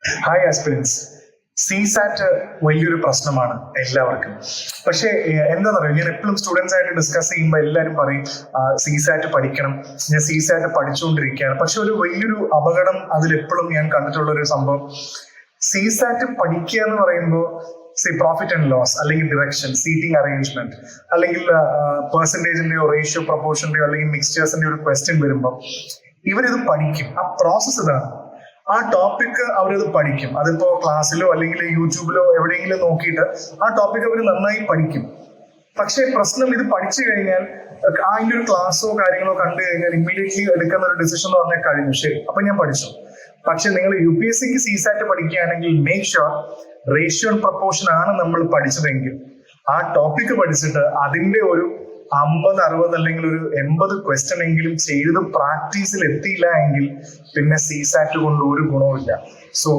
Hi aspirants. CSAT വലിയൊരു പ്രശ്നമാണ് എല്ലാവർക്കും. പക്ഷേ എന്താ പറയുക, ഞാൻ എപ്പോഴും സ്റ്റുഡൻസ് ആയിട്ട് ഡിസ്കസ് ചെയ്യുമ്പോൾ എല്ലാവരും പറയും സിസാറ്റ് പഠിക്കണം, ഞാൻ സിസാറ്റ് പഠിച്ചുകൊണ്ടിരിക്കുകയാണ്. പക്ഷെ ഒരു വലിയൊരു അപകടം അതിലെപ്പോഴും ഞാൻ കണ്ടിട്ടുള്ള ഒരു സംഭവം, സിസാറ്റ് പഠിക്കുക എന്ന് പറയുമ്പോൾ പ്രോഫിറ്റ് ആൻഡ് ലോസ്, അല്ലെങ്കിൽ ഡിറക്ഷൻ, സീറ്റിംഗ് അറേഞ്ച്മെന്റ്, അല്ലെങ്കിൽ പെർസെന്റേജിന്റെയോ റേഷ്യോ പ്രൊപ്പോർഷന്റെയോ അല്ലെങ്കിൽ മിക്സ്ചേഴ്സിന്റെയോ ഒരു ക്വസ്റ്റ്യൻ വരുമ്പോൾ ഇവരിത് പഠിക്കും. ആ പ്രോസസ് ഇതാണ്. ആ ടോപ്പിക് അവരത് പഠിക്കും. അതിപ്പോ ക്ലാസ്സിലോ അല്ലെങ്കിൽ യൂട്യൂബിലോ എവിടെയെങ്കിലും നോക്കിയിട്ട് ആ ടോപ്പിക് അവർ നന്നായി പഠിക്കും. പക്ഷെ പ്രശ്നം, ഇത് പഠിച്ചു കഴിഞ്ഞാൽ അതിന്റെ ഒരു ക്ലാസ്സോ കാര്യങ്ങളോ കണ്ടു കഴിഞ്ഞാൽ ഇമ്മീഡിയറ്റ്ലി എടുക്കുന്ന ഒരു ഡിസിഷൻ എന്ന് പറഞ്ഞാൽ കഴിഞ്ഞു, ശരി അപ്പൊ ഞാൻ പഠിച്ചു. പക്ഷെ നിങ്ങൾ UPSCക്ക് സിസാറ്റ് പഠിക്കുകയാണെങ്കിൽ make sure ratio and proportion ആണ് നമ്മൾ പഠിച്ചതെങ്കിൽ ആ ടോപ്പിക് പഠിച്ചിട്ട് അതിന്റെ ഒരു 50-60 അല്ലെങ്കിൽ ഒരു 80 ക്വസ്റ്റ്യൻ എങ്കിലും ചെയ്ത് പ്രാക്ടീസിൽ എത്തിയില്ല എങ്കിൽ പിന്നെ സിസാറ്റ് കൊണ്ട് ഒരു ഗുണവുമില്ല. സോ